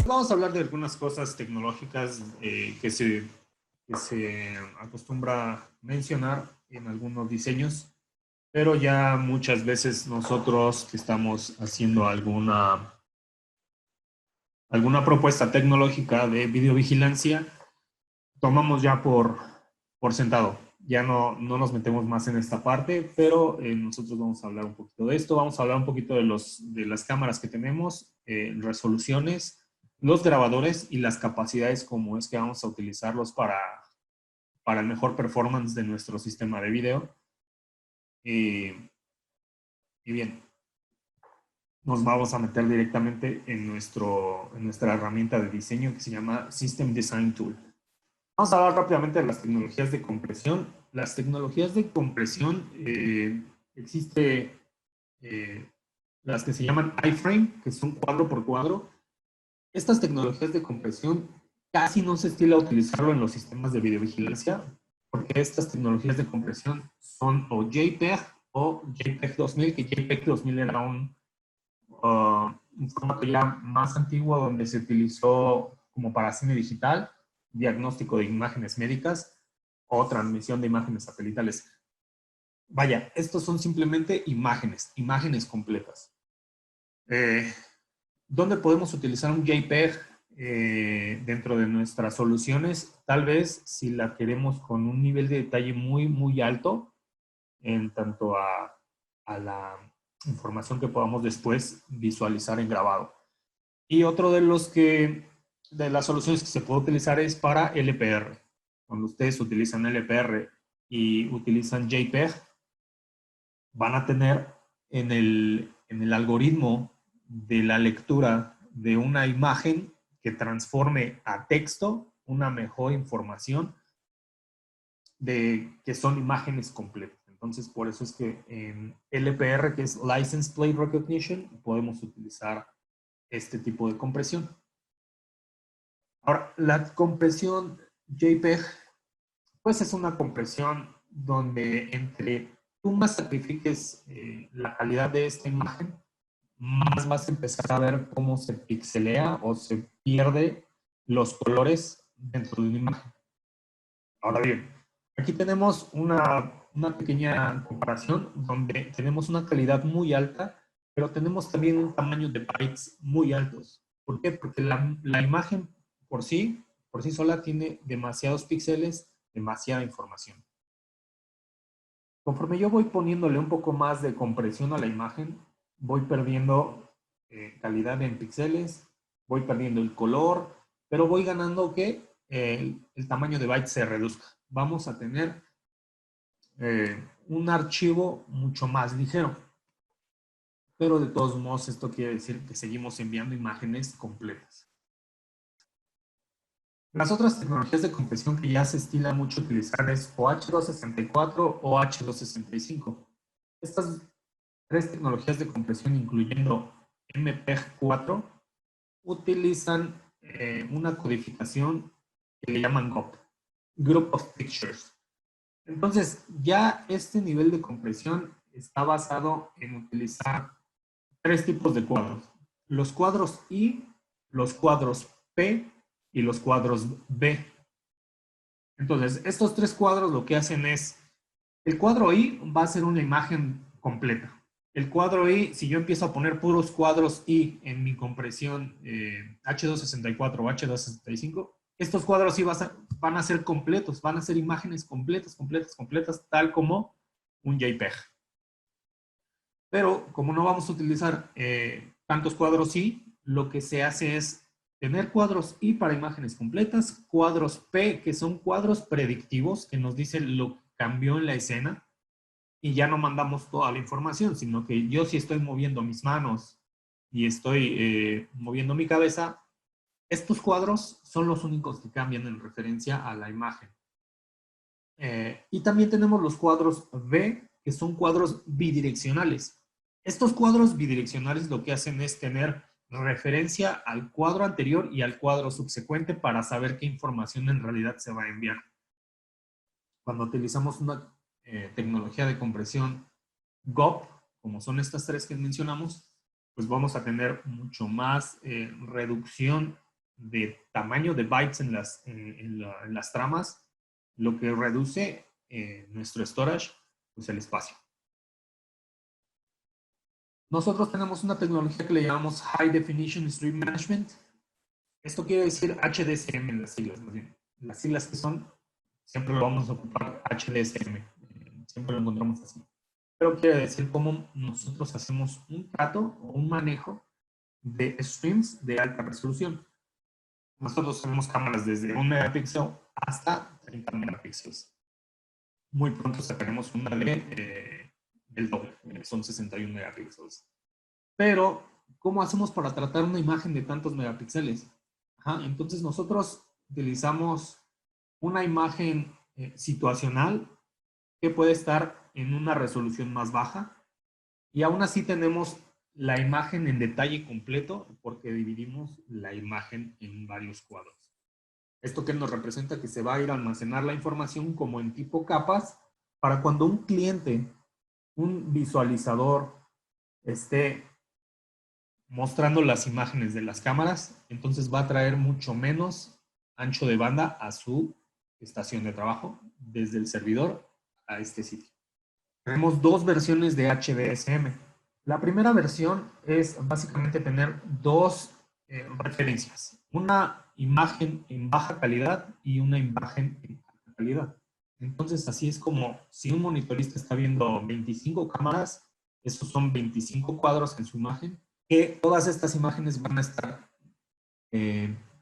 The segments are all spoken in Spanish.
Vamos a hablar de algunas cosas tecnológicas que se acostumbra mencionar en algunos diseños, pero ya muchas veces nosotros que estamos haciendo alguna propuesta tecnológica de videovigilancia, tomamos ya por sentado. Ya no nos metemos más en esta parte, pero nosotros vamos a hablar un poquito de esto. Vamos a hablar un poquito de las cámaras que tenemos, resoluciones, los grabadores y las capacidades, como es que vamos a utilizarlos para el mejor performance de nuestro sistema de video. Y bien, nos vamos a meter directamente en nuestra herramienta de diseño que se llama System Design Tool. Vamos a hablar rápidamente de las tecnologías de compresión. Las tecnologías de compresión, existe las que se llaman iframe, que son cuadro por cuadro. Estas tecnologías de compresión casi no se estila utilizarlo en los sistemas de videovigilancia, porque estas tecnologías de compresión son o JPEG o JPEG 2000, que JPEG 2000 era un formato ya más antiguo donde se utilizó como para cine digital, diagnóstico de imágenes médicas o transmisión de imágenes satelitales. Vaya, estos son simplemente imágenes completas. ¿Dónde podemos utilizar un JPEG dentro de nuestras soluciones? Tal vez si la queremos con un nivel de detalle muy alto, en tanto a la información que podamos después visualizar en grabado. Y otro de las soluciones que se puede utilizar es para LPR. Cuando ustedes utilizan LPR y utilizan JPEG, van a tener en el algoritmo de la lectura de una imagen que transforme a texto una mejor información de que son imágenes completas. Entonces, por eso es que en LPR, que es License Plate Recognition, podemos utilizar este tipo de compresión. Ahora, la compresión JPEG, pues es una compresión donde entre tú más sacrifiques la calidad de esta imagen, más vas a empezar a ver cómo se pixelea o se pierde los colores dentro de una imagen. Ahora bien, aquí tenemos una pequeña comparación donde tenemos una calidad muy alta, pero tenemos también un tamaño de bytes muy altos. ¿Por qué? Porque la imagen por sí sola tiene demasiados píxeles, demasiada información. Conforme yo voy poniéndole un poco más de compresión a la imagen, voy perdiendo calidad en píxeles, voy perdiendo el color, pero voy ganando que el tamaño de bytes se reduzca. Vamos a tener un archivo mucho más ligero. Pero de todos modos esto quiere decir que seguimos enviando imágenes completas. Las otras tecnologías de compresión que ya se estila mucho utilizar es o H264 o H265. Estas tres tecnologías de compresión, incluyendo MPEG-4, utilizan una codificación que le llaman GOP, Group of Pictures. Entonces, ya este nivel de compresión está basado en utilizar tres tipos de cuadros. Los cuadros I, los cuadros P y los cuadros B. Entonces, estos tres cuadros lo que hacen es, el cuadro I va a ser una imagen completa. El cuadro I, si yo empiezo a poner puros cuadros I en mi compresión H264 o H265, estos cuadros I van a ser completos, van a ser imágenes completas, tal como un JPEG. Pero como no vamos a utilizar tantos cuadros I, lo que se hace es tener cuadros I para imágenes completas, cuadros P, que son cuadros predictivos, que nos dicen lo que cambió en la escena, y ya no mandamos toda la información, sino que yo si estoy moviendo mis manos y estoy moviendo mi cabeza, estos cuadros son los únicos que cambian en referencia a la imagen. Y también tenemos los cuadros V, que son cuadros bidireccionales. Estos cuadros bidireccionales lo que hacen es tener referencia al cuadro anterior y al cuadro subsecuente para saber qué información en realidad se va a enviar. Cuando utilizamos una tecnología de compresión GOP, como son estas tres que mencionamos, pues vamos a tener mucho más reducción de tamaño de bytes en las tramas, lo que reduce nuestro storage, pues el espacio. Nosotros tenemos una tecnología que le llamamos High Definition Stream Management. Esto quiere decir HDSM en las siglas, más bien. Las siglas que son, siempre lo vamos a ocupar HDSM. Siempre lo encontramos así. Pero quiere decir cómo nosotros hacemos un trato o un manejo de streams de alta resolución. Nosotros tenemos cámaras desde 1 megapíxel hasta 30 megapíxeles. Muy pronto sacaremos una del doble, son 61 megapíxeles. Pero, ¿cómo hacemos para tratar una imagen de tantos megapíxeles? Entonces nosotros utilizamos una imagen situacional que puede estar en una resolución más baja y aún así tenemos la imagen en detalle completo porque dividimos la imagen en varios cuadros. ¿Esto qué nos representa? Que se va a ir a almacenar la información como en tipo capas para cuando un cliente, un visualizador esté mostrando las imágenes de las cámaras, entonces va a traer mucho menos ancho de banda a su estación de trabajo desde el servidor a este sitio. Tenemos dos versiones de HDSM. La primera versión es básicamente tener dos referencias. Una imagen en baja calidad y una imagen en alta calidad. Entonces, así es como si un monitorista está viendo 25 cámaras, esos son 25 cuadros en su imagen, que todas estas imágenes van a estar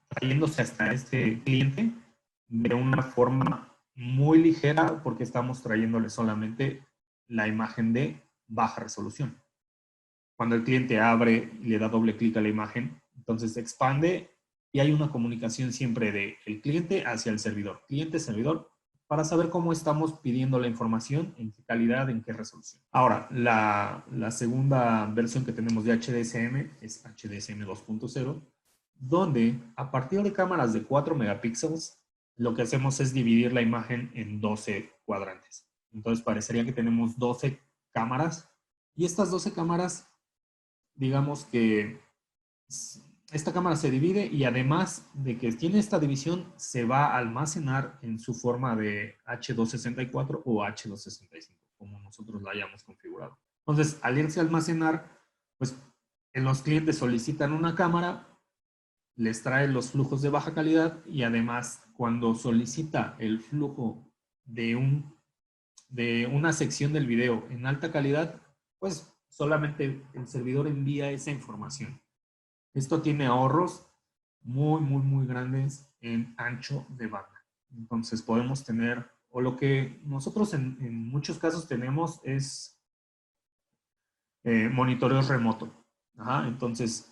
trayéndose hasta este cliente de una forma muy ligera porque estamos trayéndole solamente la imagen de baja resolución. Cuando el cliente abre y le da doble clic a la imagen, entonces se expande y hay una comunicación siempre del cliente hacia el servidor, cliente-servidor, para saber cómo estamos pidiendo la información, en qué calidad, en qué resolución. Ahora, la segunda versión que tenemos de HDSM es HDSM 2.0, donde a partir de cámaras de 4 megapíxeles, lo que hacemos es dividir la imagen en 12 cuadrantes. Entonces parecería que tenemos 12 cámaras y estas 12 cámaras, digamos que esta cámara se divide y además de que tiene esta división, se va a almacenar en su forma de H264 o H265, como nosotros la hayamos configurado. Entonces, al irse a almacenar, pues los clientes solicitan una cámara, les trae los flujos de baja calidad y además cuando solicita el flujo de una sección del video en alta calidad, pues solamente el servidor envía esa información. Esto tiene ahorros muy grandes en ancho de banda. Entonces podemos tener, o lo que nosotros en muchos casos tenemos es monitoreo remoto. Entonces,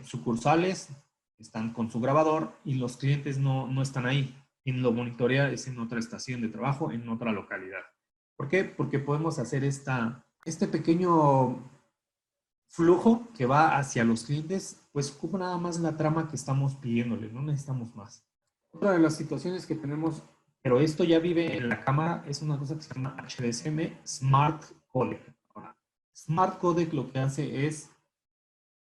sucursales están con su grabador y los clientes no están ahí. Quien lo monitorea es en otra estación de trabajo, en otra localidad. ¿Por qué? Porque podemos hacer este pequeño flujo que va hacia los clientes, pues ocupa nada más la trama que estamos pidiéndole, no necesitamos más. Otra de las situaciones que tenemos, pero esto ya vive en la cámara, es una cosa que se llama HDSM Smart Codec. Smart Codec lo que hace es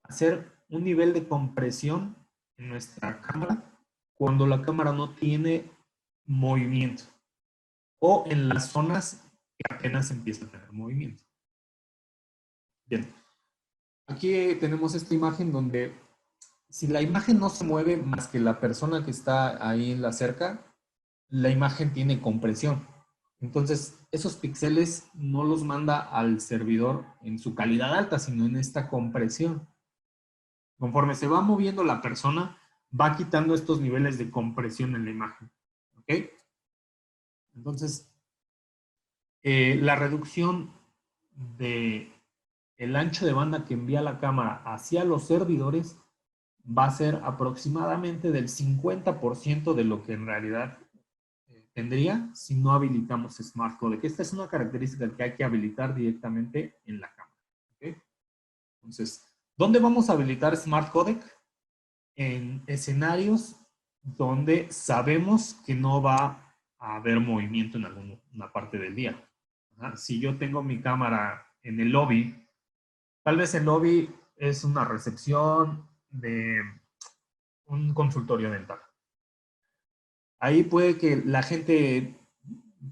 hacer un nivel de compresión en nuestra cámara cuando la cámara no tiene movimiento o en las zonas que apenas empieza a tener movimiento. Bien, aquí tenemos esta imagen donde si la imagen no se mueve más que la persona que está ahí en la cerca, la imagen tiene compresión. Entonces, esos píxeles no los manda al servidor en su calidad alta, sino en esta compresión. Conforme se va moviendo la persona, va quitando estos niveles de compresión en la imagen. ¿Ok? Entonces, la reducción de el ancho de banda que envía la cámara hacia los servidores va a ser aproximadamente del 50% de lo que en realidad tendría si no habilitamos Smart Codec. Esta es una característica que hay que habilitar directamente en la cámara. ¿Okay? Entonces, ¿dónde vamos a habilitar Smart Codec? En escenarios donde sabemos que no va a haber movimiento en alguna parte del día. Si yo tengo mi cámara en el lobby, tal vez el lobby es una recepción de un consultorio dental. Ahí puede que la gente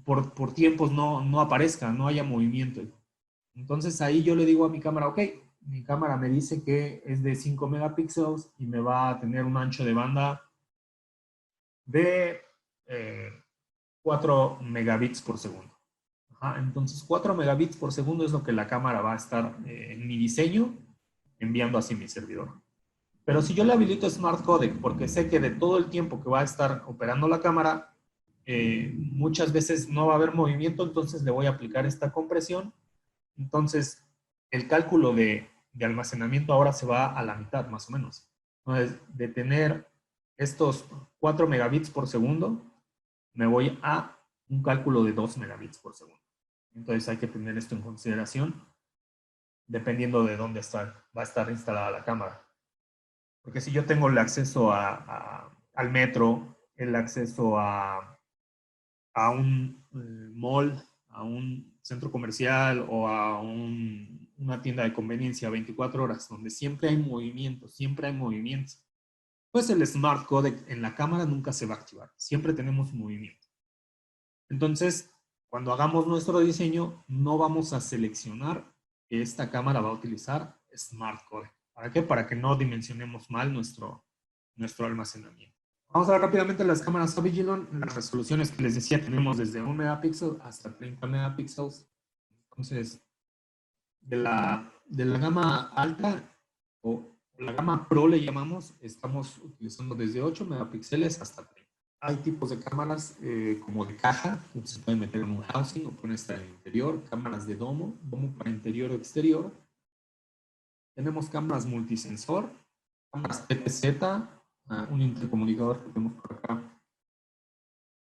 por tiempos no aparezca, no haya movimiento. Entonces ahí yo le digo a mi cámara, ok, mi cámara me dice que es de 5 megapíxeles y me va a tener un ancho de banda de 4 megabits por segundo. Ajá, entonces 4 megabits por segundo es lo que la cámara va a estar en mi diseño enviando hacia mi servidor. Pero si yo le habilito Smart Codec, porque sé que de todo el tiempo que va a estar operando la cámara, muchas veces no va a haber movimiento, entonces le voy a aplicar esta compresión. Entonces, el cálculo de almacenamiento ahora se va a la mitad, más o menos. Entonces, de tener estos 4 megabits por segundo, me voy a un cálculo de 2 megabits por segundo. Entonces, hay que tener esto en consideración, dependiendo de dónde va a estar instalada la cámara. Porque si yo tengo el acceso al metro, el acceso a un mall, a un centro comercial o a una tienda de conveniencia 24 horas, donde siempre hay movimiento, pues el Smart Codec en la cámara nunca se va a activar. Siempre tenemos movimiento. Entonces, cuando hagamos nuestro diseño, no vamos a seleccionar que esta cámara va a utilizar Smart Codec. ¿Para qué? Para que no dimensionemos mal nuestro almacenamiento. Vamos a ver rápidamente las cámaras Avigilon. Las resoluciones que les decía, tenemos desde 1 megapíxel hasta 30 megapíxeles. Entonces, de la gama alta o la gama Pro le llamamos, estamos utilizando desde 8 megapíxeles hasta 30. Hay tipos de cámaras como de caja, que se pueden meter en un housing o pueden estar en el interior, cámaras de domo para interior o exterior. Tenemos cámaras multisensor, cámaras PTZ, un intercomunicador que tenemos por acá,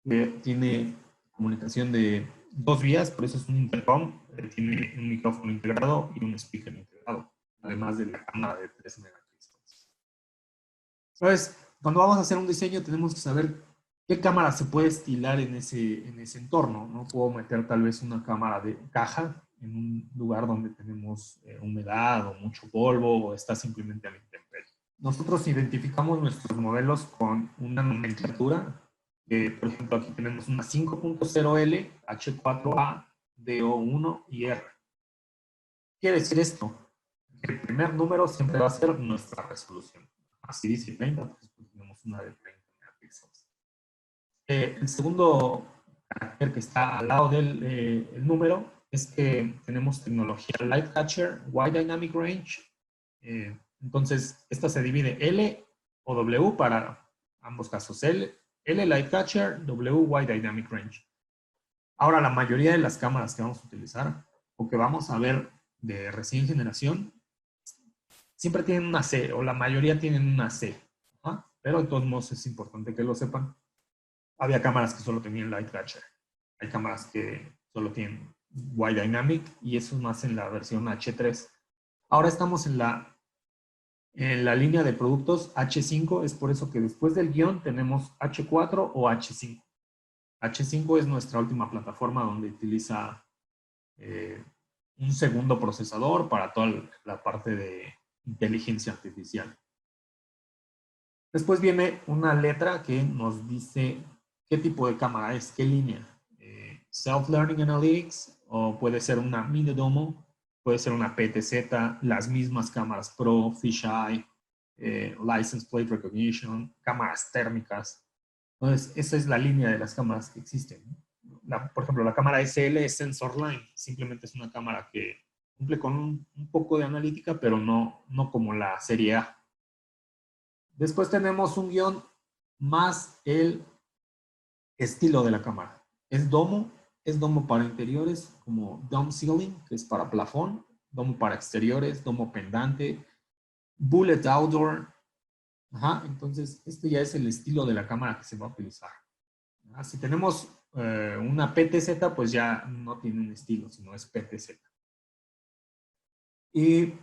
que tiene comunicación de 2 vías, por eso es un intercom, tiene un micrófono integrado y un speaker integrado, además de la cámara de 3 megapíxeles. Entonces, cuando vamos a hacer un diseño tenemos que saber qué cámara se puede estilar en ese entorno. No puedo meter tal vez una cámara de caja en un lugar donde tenemos humedad o mucho polvo o está simplemente a la intemperie. Nosotros identificamos nuestros modelos con una nomenclatura. Por ejemplo, aquí tenemos una 5.0L, H4A, DO1 y R. ¿Qué quiere decir esto? El primer número siempre va a ser nuestra resolución. Así dice 30, pues tenemos una de 30 megapíxeles. El segundo carácter que está al lado del el número es que tenemos tecnología Light Catcher, Wide Dynamic Range. Entonces, esta se divide L o W para ambos casos. L Light Catcher, W Wide Dynamic Range. Ahora, la mayoría de las cámaras que vamos a utilizar o que vamos a ver de recién generación siempre tienen una C, o la mayoría tienen una C. ¿Ah? Pero de todos modos es importante que lo sepan. Había cámaras que solo tenían Light Catcher. Hay cámaras que solo tienen Wide Dynamic y eso es más en la versión H3. Ahora estamos en la línea de productos H5, es por eso que después del guión tenemos H4 o H5. H5 es nuestra última plataforma donde utiliza un segundo procesador para toda la parte de inteligencia artificial. Después viene una letra que nos dice qué tipo de cámara es, qué línea. Self-Learning Analytics, o puede ser una Mini Domo, puede ser una PTZ, las mismas cámaras Pro, Fisheye, License Plate Recognition, cámaras térmicas. Entonces, esa es la línea de las cámaras que existen. Por ejemplo, la cámara SL es Sensor Line, simplemente es una cámara que cumple con un poco de analítica, pero no como la serie A. Después tenemos un guión más el estilo de la cámara. Es domo para interiores, como dome ceiling, que es para plafón, domo para exteriores, domo pendante, bullet outdoor. Ajá, entonces, este ya es el estilo de la cámara que se va a utilizar. Si tenemos una PTZ, pues ya no tiene un estilo, sino es PTZ. Y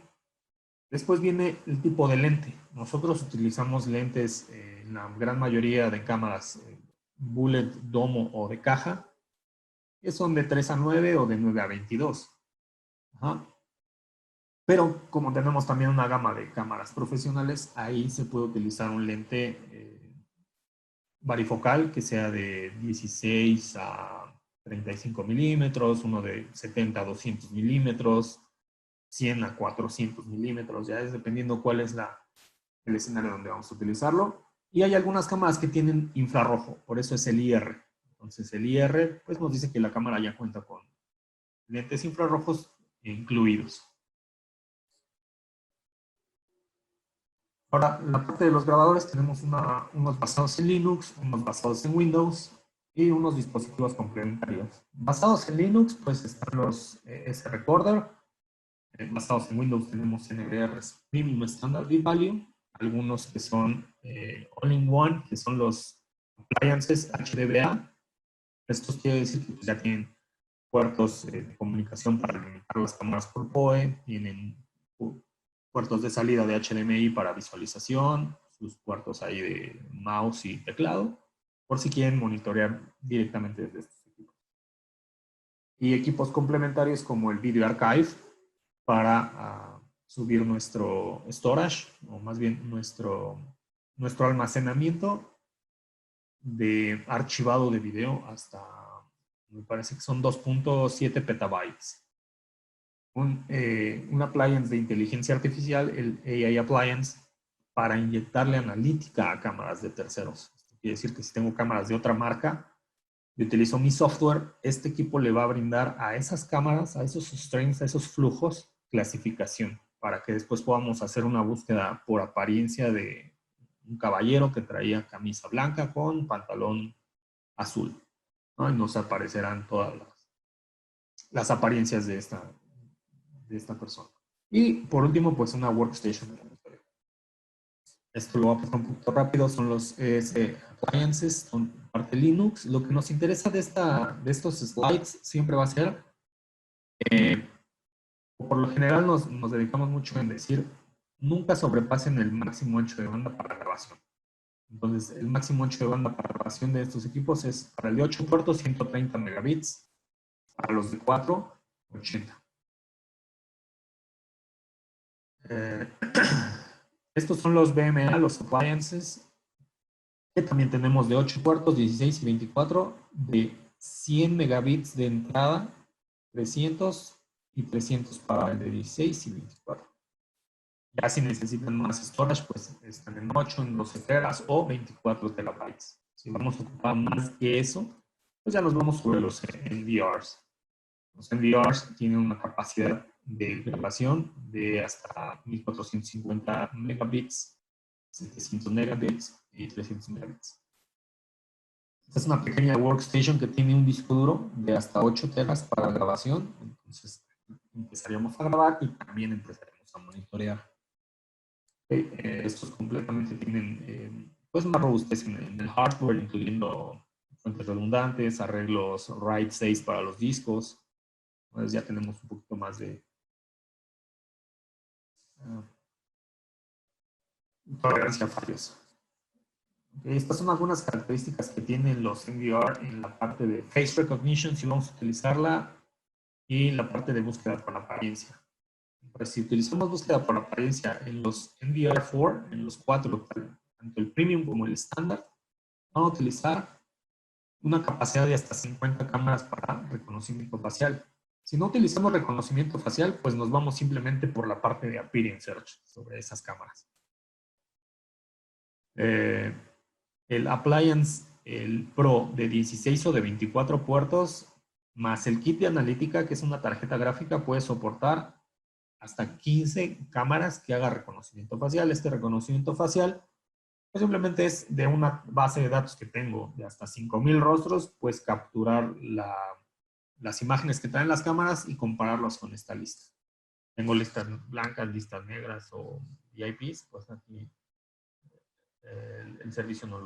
después viene el tipo de lente. Nosotros utilizamos lentes en la gran mayoría de cámaras bullet, domo o de caja, que son de 3 a 9 o de 9 a 22. Ajá. Pero como tenemos también una gama de cámaras profesionales, ahí se puede utilizar un lente varifocal que sea de 16 a 35 milímetros, uno de 70 a 200 milímetros, 100 a 400 milímetros, ya es dependiendo cuál es el escenario donde vamos a utilizarlo. Y hay algunas cámaras que tienen infrarrojo, por eso es el IR. Entonces el IR pues nos dice que la cámara ya cuenta con lentes infrarrojos incluidos. Ahora, en la parte de los grabadores tenemos unos basados en Linux, unos basados en Windows y unos dispositivos complementarios. Basados en Linux, pues están los S-Recorder. Basados en Windows tenemos NVRs Minimum Standard Bit Value, algunos que son All-in-One, que son los appliances HDBA. Estos quiere decir que pues, ya tienen puertos de comunicación para alimentar las cámaras por PoE, tienen puertos de salida de HDMI para visualización, sus puertos ahí de mouse y teclado, por si quieren monitorear directamente desde estos equipos. Y equipos complementarios como el Video Archive para subir nuestro storage, o más bien nuestro almacenamiento de archivado de video hasta, me parece que son 2.7 petabytes. Un appliance de inteligencia artificial, el AI Appliance, para inyectarle analítica a cámaras de terceros. Esto quiere decir que si tengo cámaras de otra marca y utilizo mi software, este equipo le va a brindar a esas cámaras, a esos streams, a esos flujos, clasificación, para que después podamos hacer una búsqueda por apariencia de un caballero que traía camisa blanca con pantalón azul, ¿no? Y nos aparecerán todas las apariencias de esta persona. Y por último, pues una workstation. Esto lo voy a pasar un poquito rápido, son los appliances, son parte de Linux. Lo que nos interesa de estos slides siempre va a ser, por lo general nos dedicamos mucho en decir, nunca sobrepasen el máximo ancho de banda para grabación. Entonces, el máximo ancho de banda para grabación de estos equipos es para el de 8 puertos, 130 megabits, para los de 4, 80. Estos son los BMA, los appliances, que también tenemos de 8 puertos, 16 y 24, de 100 megabits de entrada, 300 y 300 para el de 16 y 24. Ya si necesitan más storage, pues están en 8, en 12 teras o 24 terabytes. Si vamos a ocupar más que eso, pues ya nos vamos sobre los NVRs. Los NVRs tienen una capacidad de grabación de hasta 1450 megabits, 700 megabits y 300 megabits. Esta es una pequeña workstation que tiene un disco duro de hasta 8 teras para grabación. Entonces empezaríamos a grabar y también empezaremos a monitorear. Estos completamente tienen pues más robustez en el hardware, incluyendo fuentes redundantes, arreglos RAID 6 para los discos. Entonces ya tenemos un poquito más de tolerancia a fallos. Estas son algunas características que tienen los NVR en la parte de face recognition, si vamos a utilizarla, y la parte de búsqueda por apariencia. Pues si utilizamos búsqueda por apariencia en los NVR4, en los 4, tanto el premium como el estándar, vamos a utilizar una capacidad de hasta 50 cámaras para reconocimiento facial. Si no utilizamos reconocimiento facial, pues nos vamos simplemente por la parte de appearance search sobre esas cámaras. El appliance, el Pro de 16 o de 24 puertos, más el kit de analítica, que es una tarjeta gráfica, puede soportar hasta 15 cámaras que haga reconocimiento facial. Este reconocimiento facial pues simplemente es de una base de datos que tengo de hasta 5000 rostros, pues capturar las imágenes que traen las cámaras y compararlas con esta lista. Tengo listas blancas, listas negras o VIPs, pues aquí el servicio no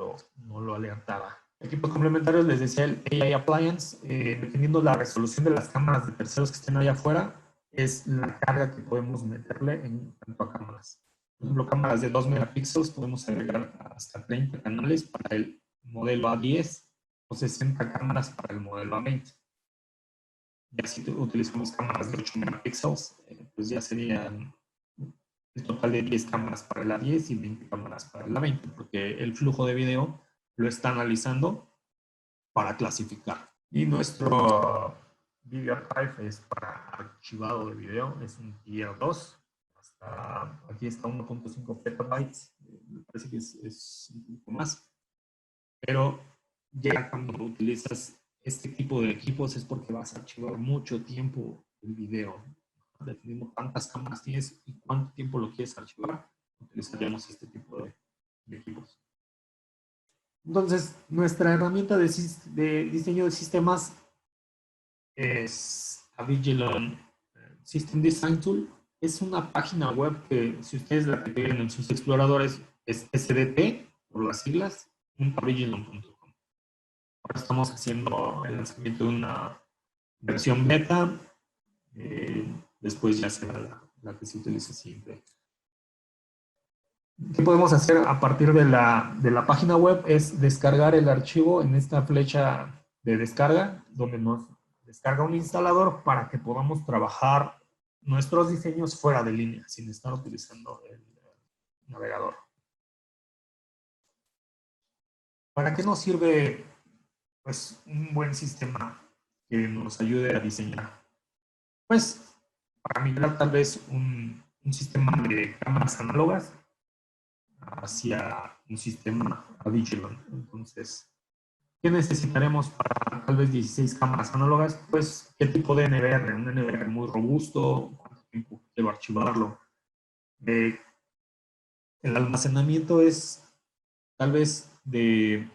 lo alertaba. Equipos complementarios, les decía el AI Appliance, dependiendo la resolución de las cámaras de terceros que estén allá afuera, es la carga que podemos meterle en tanto a cámaras. Por ejemplo, cámaras de 2 megapíxeles podemos agregar hasta 30 canales para el modelo A10 o 60 cámaras para el modelo A20. Ya si utilizamos cámaras de 8 megapíxeles, pues ya serían el total de 10 cámaras para el A10 y 20 cámaras para el A20, porque el flujo de video lo está analizando para clasificar. Y nuestro Video Archive es para archivado de video, es un Tier 2. Aquí está 1.5 petabytes, me parece que es un poco más. Pero ya cuando utilizas este tipo de equipos es porque vas a archivar mucho tiempo el video. Dependiendo cuántas cámaras tienes y cuánto tiempo lo quieres archivar, utilizaríamos este tipo de equipos. Entonces, nuestra herramienta de diseño de sistemas es Avigilon System Design Tool. Es una página web que, si ustedes la tienen en sus exploradores, es SDT, por las siglas, .avigilon.com. Ahora estamos haciendo el lanzamiento de una versión beta. Después ya será la que se utiliza siempre. ¿Qué podemos hacer a partir de la página web? Es descargar el archivo en esta flecha de descarga, donde nos descarga un instalador para que podamos trabajar nuestros diseños fuera de línea, sin estar utilizando el navegador. ¿Para qué nos sirve, pues, un buen sistema que nos ayude a diseñar? Pues, para migrar tal vez un sistema de cámaras análogas hacia un sistema Avigilon. Entonces, ¿qué necesitaremos para tal vez 16 cámaras análogas? Pues, ¿qué tipo de NVR? Un NVR muy robusto, ¿cuánto tiempo debo archivarlo? El almacenamiento es tal vez de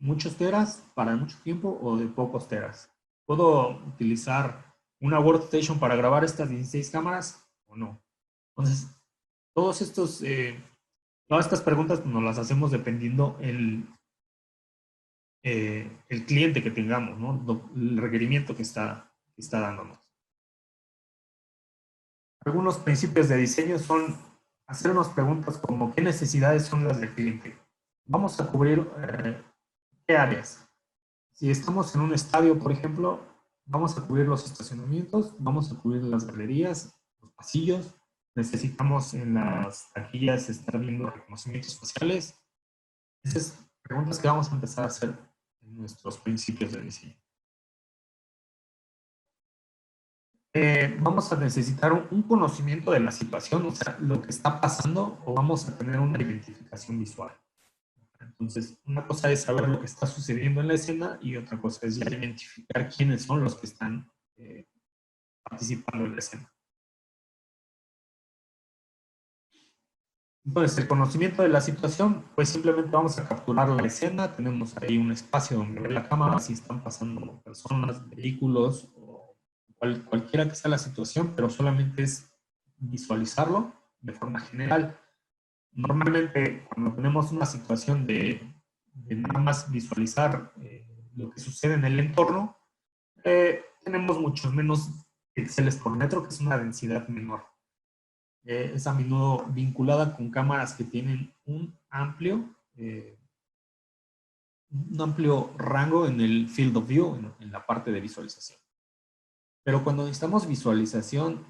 muchos teras para mucho tiempo o de pocos teras. ¿Puedo utilizar una workstation para grabar estas 16 cámaras o no? Entonces, todos estos, todas estas preguntas nos las hacemos dependiendo el cliente que tengamos, ¿no? El requerimiento que está dándonos. Algunos principios de diseño son hacernos preguntas como ¿qué necesidades son las del cliente? Vamos a cubrir ¿qué áreas? Si estamos en un estadio, por ejemplo, vamos a cubrir los estacionamientos, vamos a cubrir las galerías, los pasillos, necesitamos en las taquillas estar viendo reconocimientos faciales. Esas preguntas que vamos a empezar a hacer en nuestros principios de diseño. Vamos a necesitar un conocimiento de la situación, o sea, lo que está pasando, o vamos a tener una identificación visual. Entonces, una cosa es saber lo que está sucediendo en la escena y otra cosa es ya identificar quiénes son los que están participando en la escena. Entonces, el conocimiento de la situación, pues simplemente vamos a capturar la escena, tenemos ahí un espacio donde ve la cámara, si están pasando personas, vehículos, o cualquiera que sea la situación, pero solamente es visualizarlo de forma general. Normalmente, cuando tenemos una situación de nada más visualizar lo que sucede en el entorno, tenemos muchos menos píxeles por metro, que es una densidad menor. Es a menudo vinculada con cámaras que tienen un amplio rango en el field of view, en la parte de visualización. Pero cuando necesitamos visualización,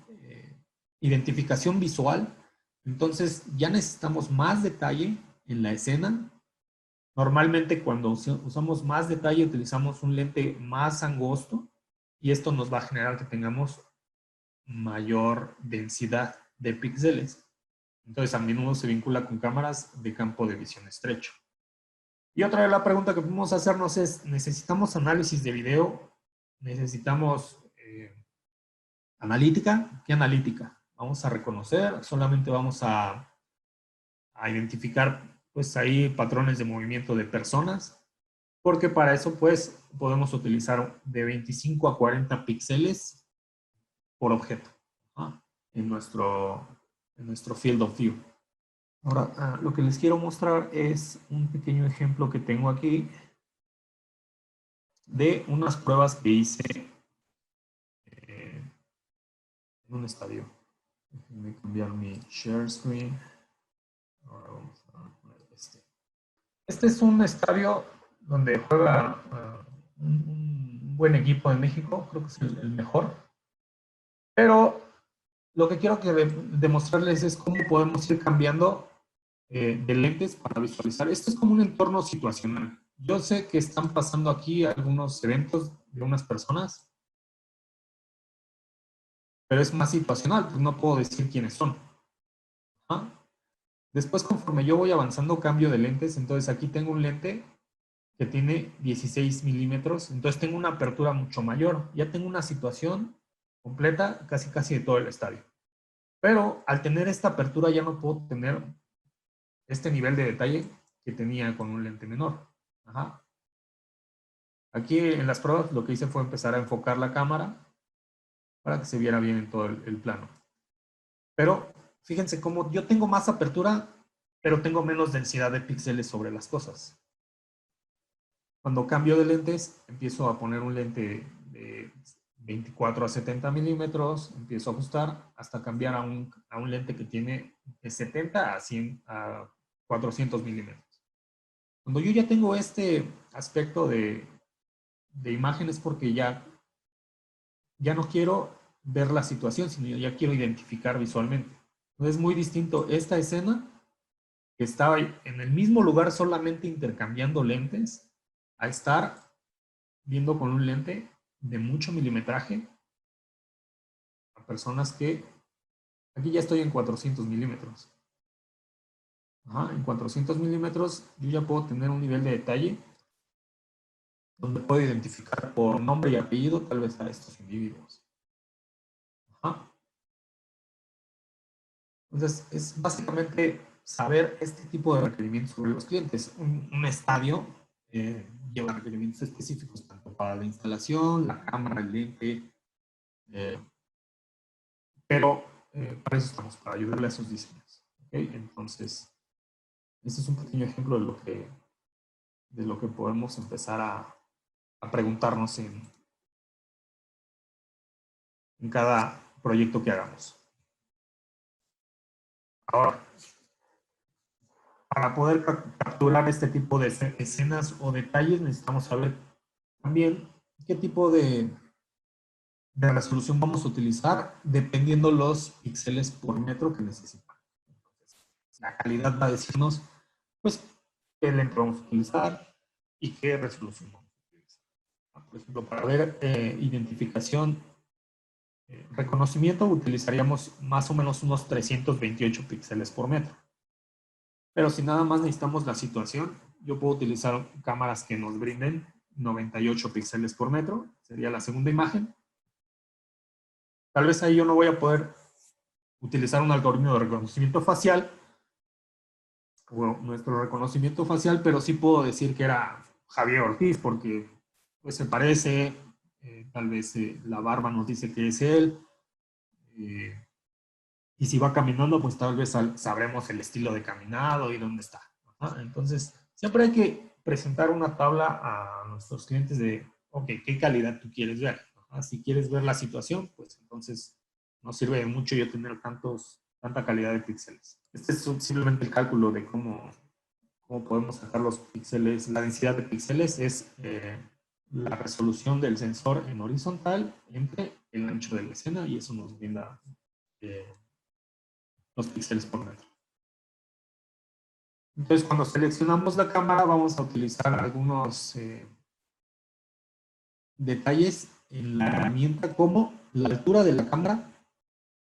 identificación visual, entonces ya necesitamos más detalle en la escena. Normalmente cuando usamos más detalle utilizamos un lente más angosto y esto nos va a generar que tengamos mayor densidad de píxeles. Entonces, a menudo se vincula con cámaras de campo de visión estrecho. Y otra de la pregunta que podemos hacernos es, ¿necesitamos análisis de video? ¿Necesitamos analítica? ¿Qué analítica? Vamos a reconocer, solamente vamos a identificar, pues ahí, patrones de movimiento de personas, porque para eso, pues, podemos utilizar de 25 a 40 píxeles por objeto en nuestro field of view. Ahora, lo que les quiero mostrar es un pequeño ejemplo que tengo aquí de unas pruebas que hice en un estadio. Déjenme cambiar mi share screen. Ahora vamos a poner este. Este es un estadio donde juega un buen equipo en México, creo que es el mejor. Pero lo que quiero demostrarles es cómo podemos ir cambiando de lentes para visualizar. Esto es como un entorno situacional. Yo sé que están pasando aquí algunos eventos de unas personas, pero es más situacional, pues no puedo decir quiénes son. ¿Ah? Después, conforme yo voy avanzando, cambio de lentes. Entonces aquí tengo un lente que tiene 16 milímetros, entonces tengo una apertura mucho mayor. Ya tengo una situación completa casi de todo el estadio. Pero al tener esta apertura ya no puedo tener este nivel de detalle que tenía con un lente menor. Ajá. Aquí en las pruebas lo que hice fue empezar a enfocar la cámara para que se viera bien en todo el plano. Pero fíjense cómo yo tengo más apertura, pero tengo menos densidad de píxeles sobre las cosas. Cuando cambio de lentes, empiezo a poner un lente de 24 a 70 milímetros, empiezo a ajustar hasta cambiar a un lente que tiene de 70 a 100 a 400 milímetros. Cuando yo ya tengo este aspecto de imágenes, porque ya no quiero ver la situación, sino ya quiero identificar visualmente. Entonces es muy distinto esta escena, que estaba en el mismo lugar solamente intercambiando lentes, a estar viendo con un lente de mucho milimetraje a personas que, aquí ya estoy en 400 milímetros. Ajá, en 400 milímetros yo ya puedo tener un nivel de detalle donde puedo identificar por nombre y apellido tal vez a estos individuos. Ajá. Entonces, es básicamente saber este tipo de requerimientos sobre los clientes. Un estadio lleva requerimientos específicos tanto para la instalación, la cámara, el lente, eh, pero para eso estamos, para ayudarle a esos diseños. ¿Okay? Entonces, este es un pequeño ejemplo de lo que podemos empezar a preguntarnos en cada proyecto que hagamos. Ahora, para poder capturar este tipo de escenas o detalles, necesitamos saber también qué tipo de resolución vamos a utilizar dependiendo los píxeles por metro que necesitamos. La calidad va a decirnos, pues, qué lente vamos a utilizar y qué resolución vamos a utilizar. Por ejemplo, para ver identificación, reconocimiento, utilizaríamos más o menos unos 328 píxeles por metro. Pero si nada más necesitamos la situación, yo puedo utilizar cámaras que nos brinden 98 píxeles por metro, sería la segunda imagen. Tal vez ahí yo no voy a poder utilizar un algoritmo de reconocimiento facial, o nuestro reconocimiento facial, pero sí puedo decir que era Javier Ortiz, porque pues, se parece, tal vez la barba nos dice que es él, y si va caminando, pues tal vez sabremos el estilo de caminado y dónde está. Ajá. Entonces, siempre hay que presentar una tabla a nuestros clientes de, ok, ¿qué calidad tú quieres ver? Ajá. Si quieres ver la situación, pues entonces no sirve de mucho yo tener tanta calidad de píxeles. Este es simplemente el cálculo de cómo podemos sacar los píxeles. La densidad de píxeles es la resolución del sensor en horizontal entre el ancho de la escena, y eso nos brinda los píxeles por metro. Entonces, cuando seleccionamos la cámara, vamos a utilizar algunos detalles en la herramienta, como la altura de la cámara,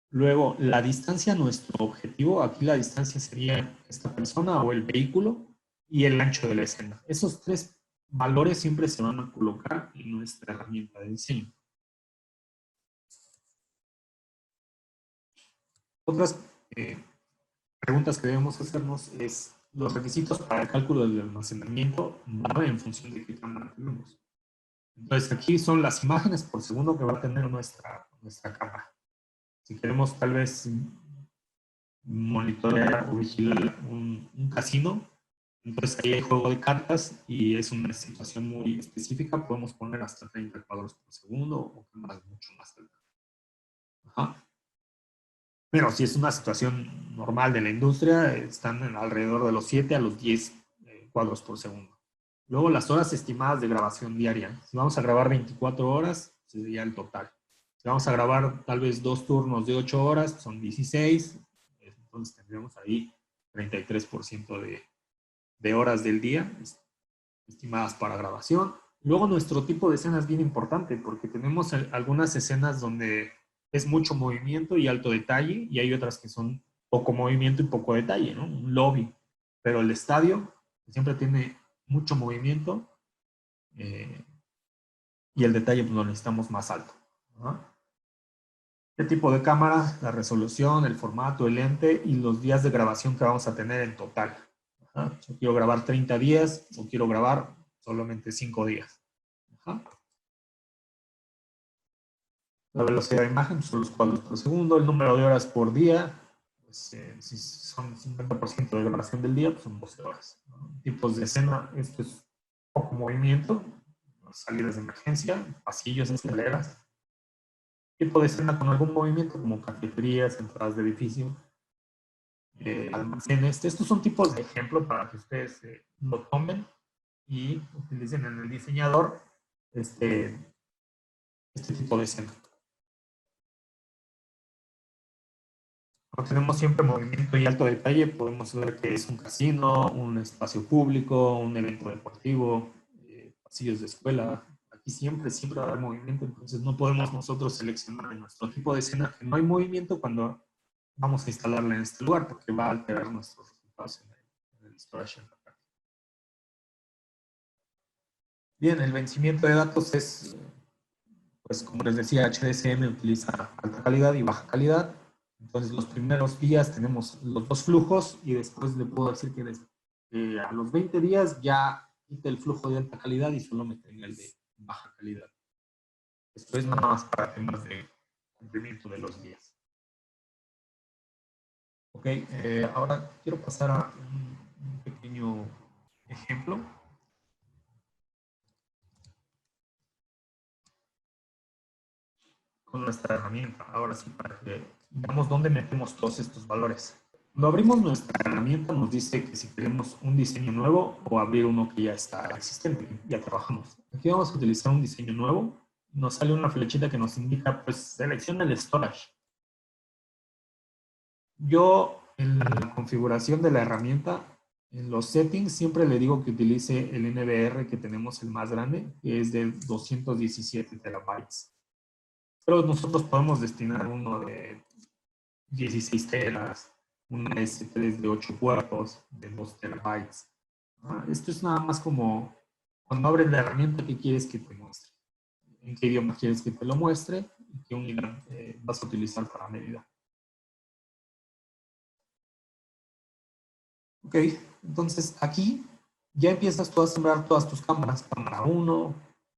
luego la distancia a nuestro objetivo, aquí la distancia sería esta persona o el vehículo, y el ancho de la escena. Esos tres valores siempre se van a colocar en nuestra herramienta de diseño. Otras preguntas que debemos hacernos es: los requisitos para el cálculo del almacenamiento van en función de qué cámara tenemos. Entonces aquí son las imágenes por segundo que va a tener nuestra cámara. Si queremos tal vez monitorear o vigilar un casino, entonces ahí hay juego de cartas y es una situación muy específica, podemos poner hasta 30 cuadros por segundo o cámaras mucho más altas. Ajá. Pero si es una situación normal de la industria, están alrededor de los 7 a los 10 cuadros por segundo. Luego las horas estimadas de grabación diaria. Si vamos a grabar 24 horas, sería el total. Si vamos a grabar tal vez 2 turnos de 8 horas, son 16. Entonces tendremos ahí 33% de horas del día estimadas para grabación. Luego nuestro tipo de escena es bien importante porque tenemos algunas escenas donde es mucho movimiento y alto detalle y hay otras que son poco movimiento y poco detalle, ¿no? Un lobby. Pero el estadio siempre tiene mucho movimiento y el detalle pues, lo necesitamos más alto, ¿no? ¿Qué tipo de cámara? La resolución, el formato, el lente y los días de grabación que vamos a tener en total. Ajá. Yo quiero grabar 30 días o quiero grabar solamente 5 días. Ajá. La velocidad de imagen son los cuadros por segundo, el número de horas por día, pues, si son 50% de grabación del día, pues son 12 horas. ¿No? Tipos de escena, esto es poco movimiento, salidas de emergencia, pasillos, escaleras. Tipo de escena con algún movimiento, como cafeterías, entradas de edificio, almacenes. Estos son tipos de ejemplo para que ustedes lo tomen y utilicen en el diseñador este tipo de escena. Cuando tenemos siempre movimiento y alto detalle, podemos ver que es un casino, un espacio público, un evento deportivo, pasillos de escuela. Aquí siempre va a haber movimiento, entonces no podemos nosotros seleccionar en nuestro tipo de escena que no hay movimiento cuando vamos a instalarla en este lugar, porque va a alterar nuestros resultados en el storage. Bien, el vencimiento de datos es, pues como les decía, HDSM utiliza alta calidad y baja calidad. Entonces, los primeros días tenemos los dos flujos y después le puedo decir que a los 20 días ya quite el flujo de alta calidad y solo me tenga el de baja calidad. Esto es nada más para temas de cumplimiento de los días. Ok, ahora quiero pasar a un pequeño ejemplo. Con nuestra herramienta. Ahora sí, para que veamos dónde metemos todos estos valores. Cuando abrimos nuestra herramienta nos dice que si queremos un diseño nuevo o abrir uno que ya está existente, ya trabajamos. Aquí vamos a utilizar un diseño nuevo. Nos sale una flechita que nos indica, pues, selecciona el storage. Yo en la configuración de la herramienta, en los settings, siempre le digo que utilice el NVR que tenemos el más grande, que es de 217 terabytes. Pero nosotros podemos destinar uno de 16 teras, una S3 de 8 cuartos, de 2 terabytes. Esto es nada más como cuando abres la herramienta, ¿qué quieres que te muestre? ¿En qué idioma quieres que te lo muestre? ¿Y qué unidad vas a utilizar para medida? Ok, entonces aquí ya empiezas tú a sembrar todas tus cámaras. Cámara 1,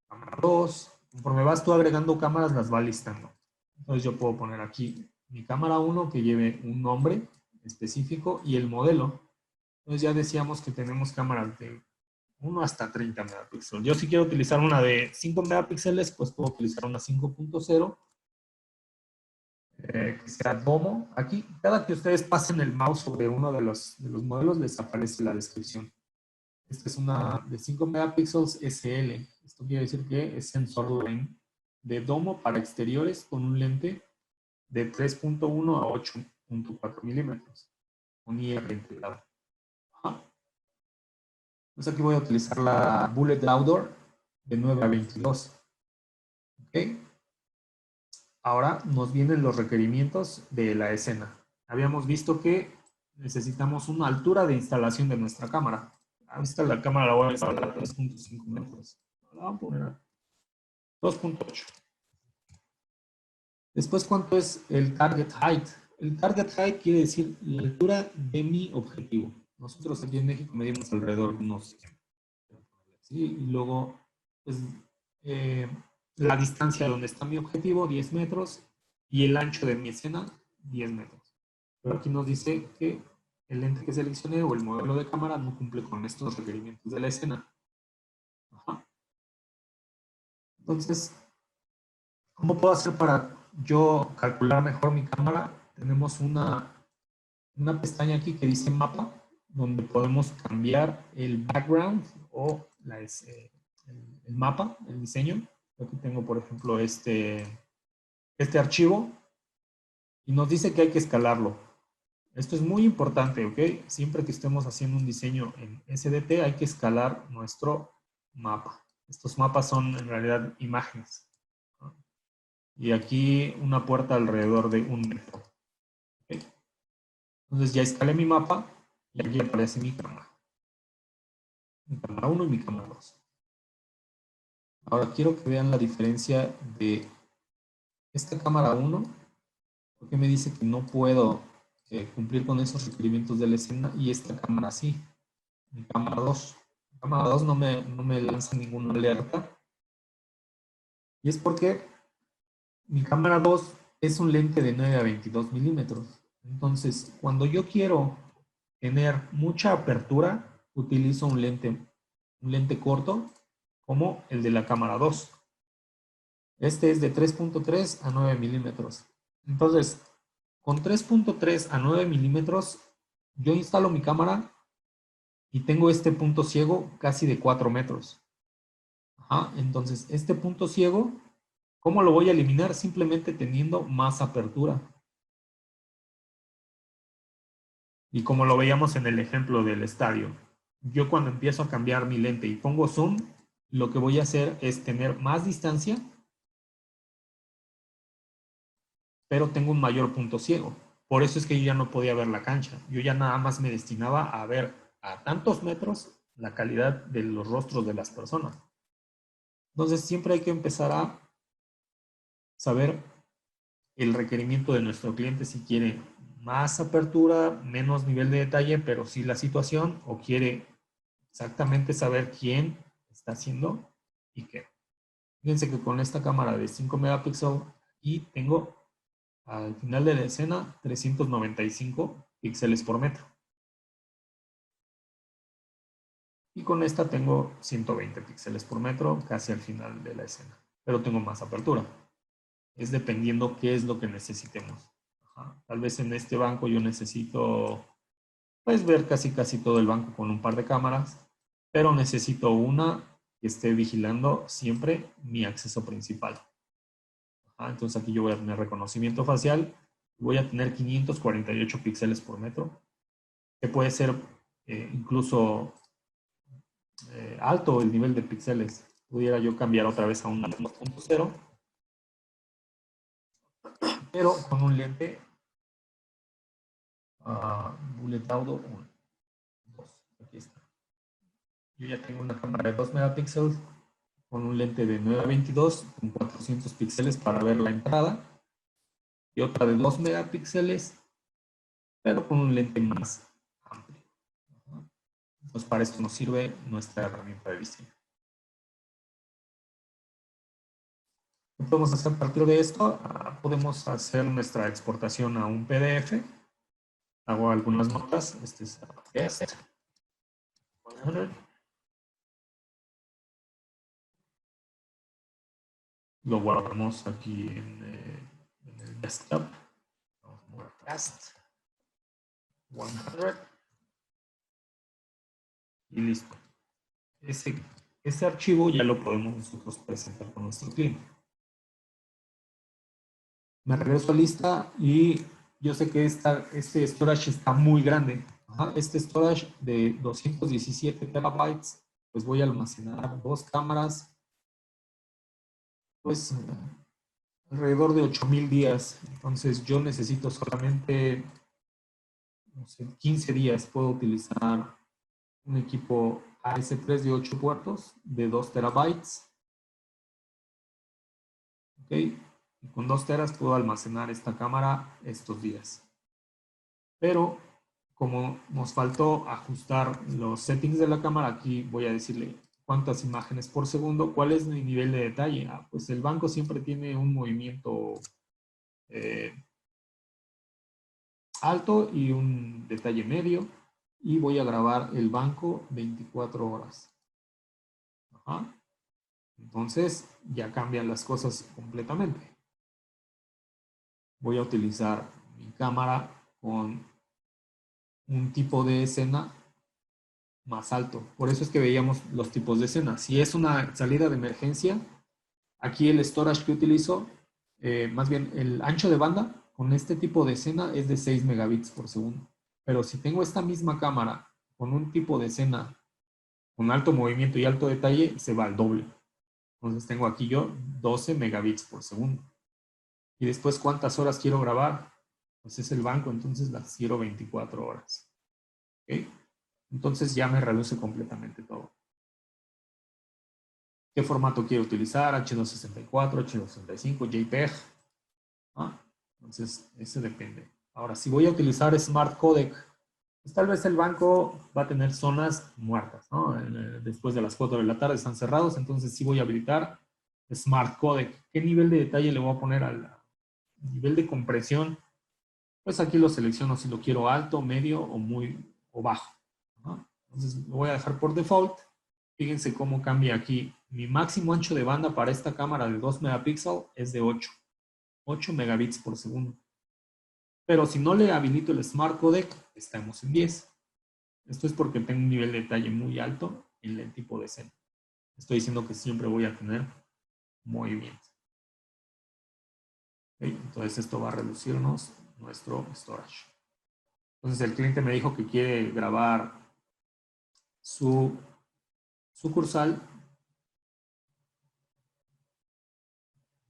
cámara 2. Conforme vas tú agregando cámaras, las va listando. Entonces yo puedo poner aquí mi cámara 1 que lleve un nombre específico y el modelo. Entonces ya decíamos que tenemos cámaras de 1 hasta 30 megapíxeles. Yo si quiero utilizar una de 5 megapíxeles, pues puedo utilizar una 5.0 que sea Domo. Aquí, cada que ustedes pasen el mouse sobre uno de los modelos, les aparece la descripción. Esta es una de 5 megapíxeles SL. Esto quiere decir que es sensor line de Domo para exteriores con un lente de 3.1 a 8.4 milímetros. Un IR integrado. Entonces aquí voy a utilizar la Bullet Outdoor de 9 a 22. ¿Ok? Ahora nos vienen los requerimientos de la escena. Habíamos visto que necesitamos una altura de instalación de nuestra cámara. Esta la cámara la voy a instalar a 3.5 metros. La vamos a poner a 2.8. Después, ¿cuánto es el target height? El target height quiere decir la altura de mi objetivo. Nosotros aquí en México medimos alrededor de unos 100. ¿Sí? Y luego, pues, la distancia donde está mi objetivo, 10 metros, y el ancho de mi escena, 10 metros. Pero aquí nos dice que el lente que seleccioné o el modelo de cámara no cumple con estos requerimientos de la escena. Ajá. Entonces, ¿cómo puedo hacer para yo calcular mejor mi cámara? Tenemos una pestaña aquí que dice mapa. donde podemos cambiar el background o el mapa, el diseño. Aquí tengo, por ejemplo, este archivo y nos dice que hay que escalarlo. Esto es muy importante, ¿ok? Siempre que estemos haciendo un diseño en SDT hay que escalar nuestro mapa. Estos mapas son en realidad imágenes, ¿no? Y aquí una puerta alrededor de 1 metro. ¿Okay? Entonces ya escalé mi mapa y aquí aparece mi cámara. Mi cámara 1 y mi cámara 2. Ahora quiero que vean la diferencia de esta cámara 1, porque me dice que no puedo cumplir con esos requerimientos de la escena, y esta cámara sí. Mi cámara 2. Mi cámara 2 no me lanza ninguna alerta. Y es porque mi cámara 2 es un lente de 9 a 22 milímetros. Entonces, cuando yo quiero tener mucha apertura, utilizo un lente corto como el de la cámara 2. Este es de 3.3 a 9 milímetros. Entonces, con 3.3 a 9 milímetros, yo instalo mi cámara y tengo este punto ciego casi de 4 metros. Ajá, entonces, este punto ciego, ¿cómo lo voy a eliminar? Simplemente teniendo más apertura. Y como lo veíamos en el ejemplo del estadio, yo cuando empiezo a cambiar mi lente y pongo zoom, lo que voy a hacer es tener más distancia, pero tengo un mayor punto ciego. Por eso es que yo ya no podía ver la cancha. Yo ya nada más me destinaba a ver a tantos metros la calidad de los rostros de las personas. Entonces siempre hay que empezar a saber el requerimiento de nuestro cliente, si quiere más apertura, menos nivel de detalle, pero sí la situación, o quiere exactamente saber quién está haciendo y qué. Fíjense que con esta cámara de 5 megapíxeles y tengo al final de la escena 395 píxeles por metro. Y con esta tengo 120 píxeles por metro casi al final de la escena. Pero tengo más apertura. Es dependiendo qué es lo que necesitemos. Ajá. Tal vez en este banco yo necesito pues ver casi todo el banco con un par de cámaras, pero necesito una que esté vigilando siempre mi acceso principal. Ajá. Entonces aquí yo voy a tener reconocimiento facial, voy a tener 548 píxeles por metro, que puede ser incluso alto el nivel de píxeles. Pudiera yo cambiar otra vez a un 2.0, pero con un lente Bullet Auto 1. 2. Aquí está. Yo ya tengo una cámara de 2 megapíxeles con un lente de 9 a 22 con 400 píxeles para ver la entrada, y otra de 2 megapíxeles, pero con un lente más amplio. Entonces para esto nos sirve nuestra herramienta de diseño. ¿Qué podemos hacer a partir de esto? Podemos hacer nuestra exportación a un PDF. Hago algunas notas. Este es guest 100. Lo guardamos aquí en el desktop. Cast 100. Y listo. Ese archivo ya lo podemos nosotros presentar con nuestro cliente. Me regreso a lista y yo sé que este storage está muy grande. Ajá, este storage de 217 terabytes, pues voy a almacenar 2 cámaras, pues alrededor de 8000 días. Entonces yo necesito solamente, no sé, 15 días. Puedo utilizar un equipo AS3 de 8 puertos de 2 terabytes. ¿Ok? Y con 2 teras puedo almacenar esta cámara estos días. Pero como nos faltó ajustar los settings de la cámara, aquí voy a decirle cuántas imágenes por segundo, cuál es mi nivel de detalle. Pues el banco siempre tiene un movimiento alto y un detalle medio, y voy a grabar el banco 24 horas. Ajá. Entonces ya cambian las cosas completamente. Voy a utilizar mi cámara con un tipo de escena más alto. Por eso es que veíamos los tipos de escena. Si es una salida de emergencia, aquí el storage que utilizo, más bien el ancho de banda con este tipo de escena es de 6 megabits por segundo. Pero si tengo esta misma cámara con un tipo de escena con alto movimiento y alto detalle, se va al doble. Entonces tengo aquí yo 12 megabits por segundo. Y después, ¿cuántas horas quiero grabar? Pues es el banco, entonces las quiero 24 horas. ¿Ok? Entonces ya me reduce completamente todo. ¿Qué formato quiero utilizar? H264, H265, JPEG. ¿Ah? Entonces, eso depende. Ahora, si voy a utilizar Smart Codec, pues tal vez el banco va a tener zonas muertas, ¿no? Después de las 4 de la tarde están cerrados, entonces sí voy a habilitar Smart Codec. ¿Qué nivel de detalle le voy a poner al nivel de compresión? Pues aquí lo selecciono si lo quiero alto, medio o muy o bajo, ¿no? Entonces lo voy a dejar por default. Fíjense cómo cambia aquí. Mi máximo ancho de banda para esta cámara de 2 megapíxeles es de 8 megabits por segundo. Pero si no le habilito el Smart Codec, estamos en 10. Esto es porque tengo un nivel de detalle muy alto en el tipo de escena. Estoy diciendo que siempre voy a tener movimiento. ¿Okay? Entonces esto va a reducirnos nuestro storage. Entonces el cliente me dijo que quiere grabar su sucursal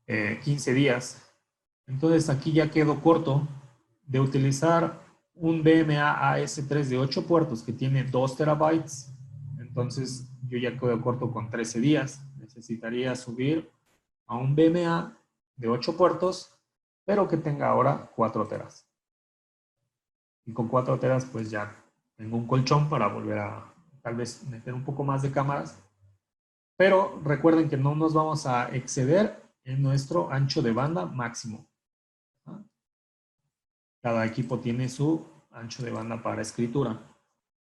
15 días. Entonces aquí ya quedo corto de utilizar un BMA AS3 de 8 puertos que tiene 2 terabytes. Entonces yo ya quedo corto con 13 días. Necesitaría subir a un BMA de 8 puertos, pero que tenga ahora 4 teras. Y con 4 teras pues ya tengo un colchón para volver a tal vez meter un poco más de cámaras. Pero recuerden que no nos vamos a exceder en nuestro ancho de banda máximo. Cada equipo tiene su ancho de banda para escritura.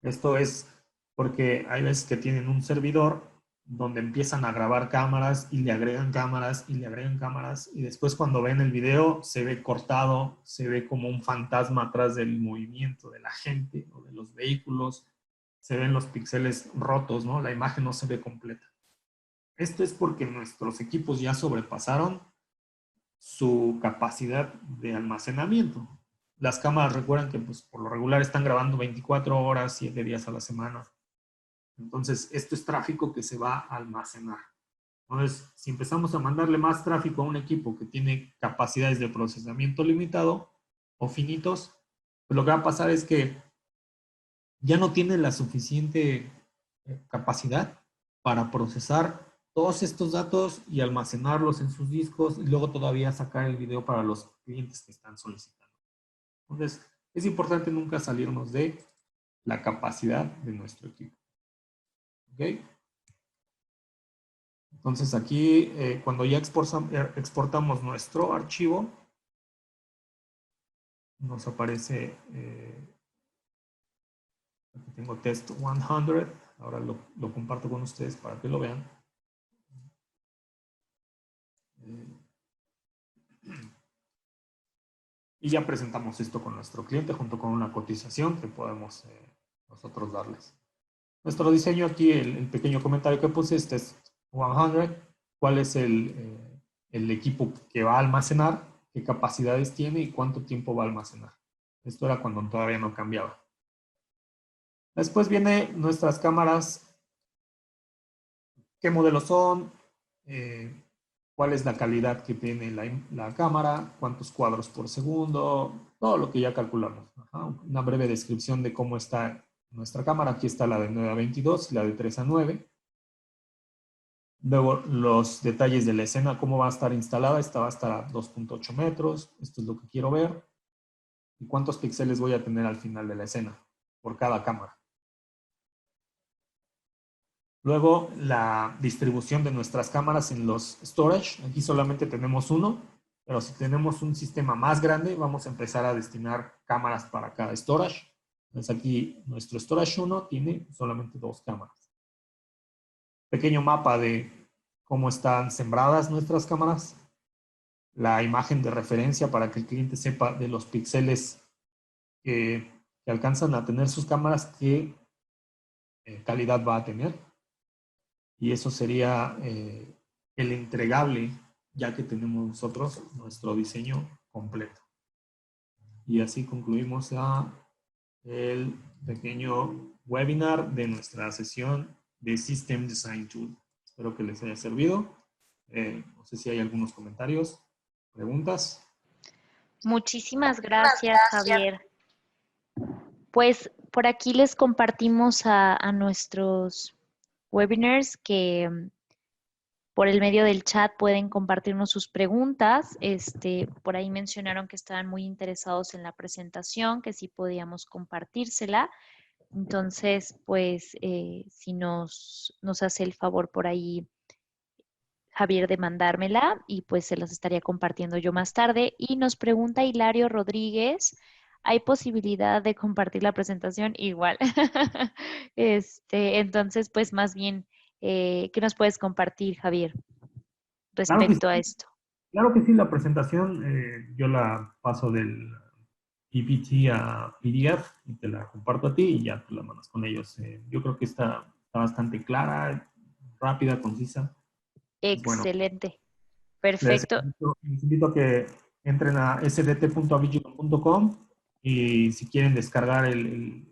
Esto es porque hay veces que tienen un servidor donde empiezan a grabar cámaras y le agregan cámaras y le agregan cámaras y después cuando ven el video se ve cortado, se ve como un fantasma atrás del movimiento de la gente o de los vehículos, se ven los píxeles rotos, ¿no? La imagen no se ve completa. Esto es porque nuestros equipos ya sobrepasaron su capacidad de almacenamiento. Las cámaras recuerdan que pues, por lo regular están grabando 24 horas, 7 días a la semana. Entonces, esto es tráfico que se va a almacenar. Entonces, si empezamos a mandarle más tráfico a un equipo que tiene capacidades de procesamiento limitado o finitos, pues lo que va a pasar es que ya no tiene la suficiente capacidad para procesar todos estos datos y almacenarlos en sus discos y luego todavía sacar el video para los clientes que están solicitando. Entonces, es importante nunca salirnos de la capacidad de nuestro equipo. ¿Ok? Entonces aquí, cuando ya exportamos nuestro archivo, nos aparece, aquí tengo test 100, ahora lo comparto con ustedes para que lo vean. Y ya presentamos esto con nuestro cliente junto con una cotización que podemos nosotros darles. Nuestro diseño aquí, el pequeño comentario que puse, este es 100, cuál es el equipo que va a almacenar, qué capacidades tiene y cuánto tiempo va a almacenar. Esto era cuando todavía no cambiaba. Después viene nuestras cámaras, qué modelos son, cuál es la calidad que tiene la cámara, cuántos cuadros por segundo, todo lo que ya calculamos. Ajá, una breve descripción de cómo está nuestra cámara. Aquí está la de 9 a 22 y la de 3 a 9. Luego los detalles de la escena, cómo va a estar instalada. Esta va a estar a 2.8 metros. Esto es lo que quiero ver. Y cuántos píxeles voy a tener al final de la escena por cada cámara. Luego, la distribución de nuestras cámaras en los storage. Aquí solamente tenemos uno, pero si tenemos un sistema más grande, vamos a empezar a destinar cámaras para cada storage. Entonces aquí nuestro storage 1 tiene solamente 2 cámaras. Pequeño mapa de cómo están sembradas nuestras cámaras. La imagen de referencia para que el cliente sepa de los píxeles que alcanzan a tener sus cámaras, qué calidad va a tener. Y eso sería el entregable, ya que tenemos nosotros nuestro diseño completo. Y así concluimos el pequeño webinar de nuestra sesión de System Design Tool. Espero que les haya servido. No sé si hay algunos comentarios, preguntas. Muchísimas gracias, Javier. Pues por aquí les compartimos a nuestros webinars que por el medio del chat pueden compartirnos sus preguntas. Por ahí mencionaron que estaban muy interesados en la presentación, que sí podíamos compartírsela. Entonces, pues, si nos hace el favor por ahí, Javier, de mandármela y pues se las estaría compartiendo yo más tarde. Y nos pregunta Hilario Rodríguez, ¿hay posibilidad de compartir la presentación? Igual. Entonces, pues más bien, ¿qué nos puedes compartir, Javier, Claro que sí, respecto a esto? claro que sí, la presentación yo la paso del PPT a PDF y te la comparto a ti y ya tú la mandas con ellos. Yo creo que está bastante clara, rápida, concisa. Pues bueno, Excelente. Perfecto. les invito a que entren a sdt.avigilon.com y si quieren descargar el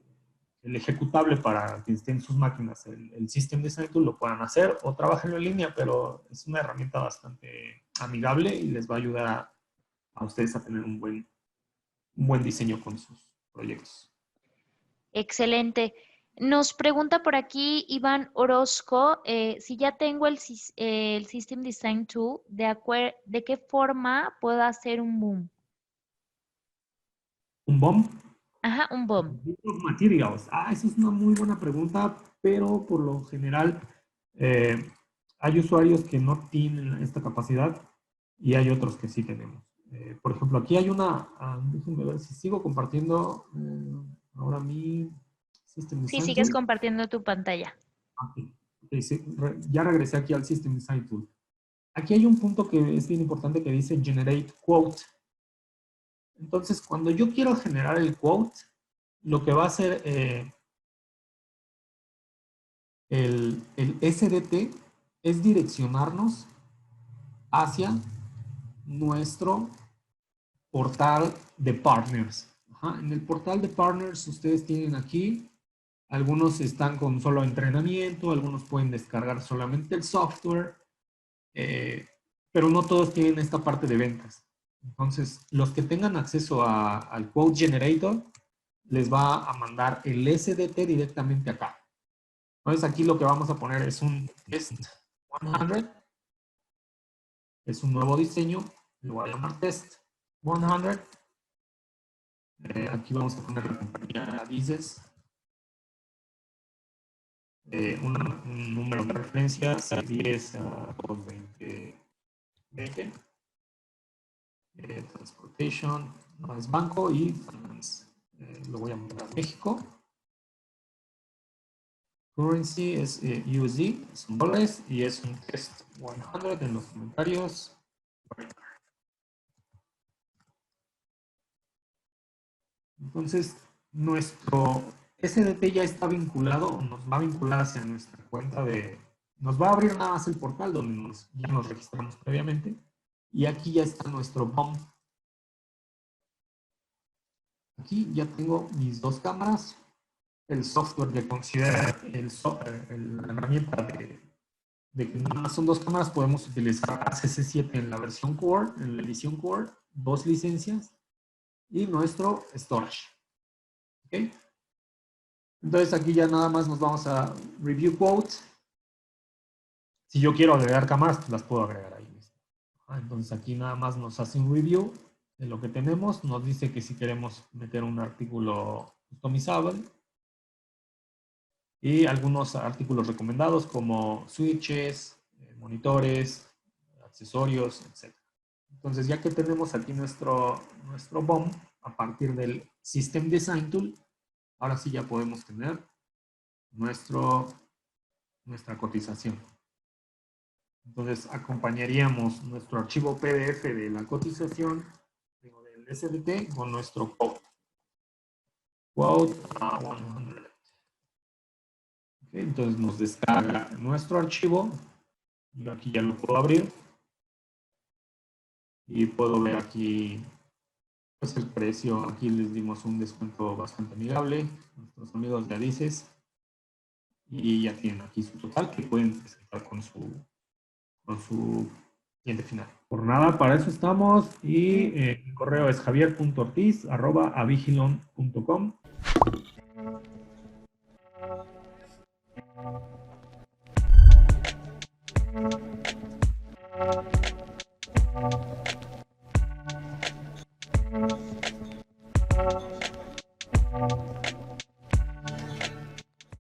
ejecutable para que estén en sus máquinas, el System Design Tool, lo puedan hacer o trabajenlo en línea, pero es una herramienta bastante amigable y les va a ayudar a ustedes a tener un buen diseño con sus proyectos. Excelente. Nos pregunta por aquí Iván Orozco, si ya tengo el System Design Tool, ¿de qué forma puedo hacer un boom? ¿Un BOM? Ajá, un boom. Materials. Esa es una muy buena pregunta, pero por lo general hay usuarios que no tienen esta capacidad y hay otros que sí tenemos. Por ejemplo, aquí hay una, déjenme ver si sigo compartiendo ahora mi System Sí, Design sigues Tool. compartiendo tu pantalla. Ok, sí, ya regresé aquí al System Design Tool. Aquí hay un punto que es bien importante que dice Generate Quote. Entonces, cuando yo quiero generar el quote, lo que va a hacer el SDT es direccionarnos hacia nuestro portal de partners. Ajá. En el portal de partners ustedes tienen aquí, algunos están con solo entrenamiento, algunos pueden descargar solamente el software, pero no todos tienen esta parte de ventas. Entonces, los que tengan acceso al Quote Generator, les va a mandar el SDT directamente acá. Entonces, aquí lo que vamos a poner es un test 100. Es un nuevo diseño. Lo voy a llamar test 100. Aquí vamos a poner la compañía Dices. Un número de referencia 10 a 220. Transportation, no es banco y finance. Lo voy a mandar a México. Currency es USD, son dólares y es un test 100 en los comentarios. Entonces, nuestro SDT ya está vinculado, nos va a vincular hacia nuestra cuenta nos va a abrir nada más el portal donde ya nos registramos previamente. Y aquí ya está nuestro BOM. Aquí ya tengo mis dos cámaras, el software que considera la herramienta de que nada más son dos cámaras, podemos utilizar ACC7 en la versión Core, en la edición Core, 2 licencias y nuestro storage. ¿Ok? Entonces aquí ya nada más nos vamos a Review Quote. Si yo quiero agregar cámaras, pues las puedo agregar ahí mismo. Entonces aquí nada más nos hace un review de lo que tenemos. Nos dice que si queremos meter un artículo customizable y algunos artículos recomendados como switches, monitores, accesorios, etc. Entonces ya que tenemos aquí nuestro BOM a partir del System Design Tool, ahora sí ya podemos tener nuestra cotización. Entonces acompañaríamos nuestro archivo PDF de la cotización del SDT con nuestro quote. Quote a 100. Entonces nos descarga nuestro archivo. Yo aquí ya lo puedo abrir. Y puedo ver aquí pues el precio. Aquí les dimos un descuento bastante amigable. Nuestros amigos de Adices. Y ya tienen aquí su total que pueden presentar con su cliente final. Por nada, para eso estamos. Y el correo es javier.ortiz@avigilon.com.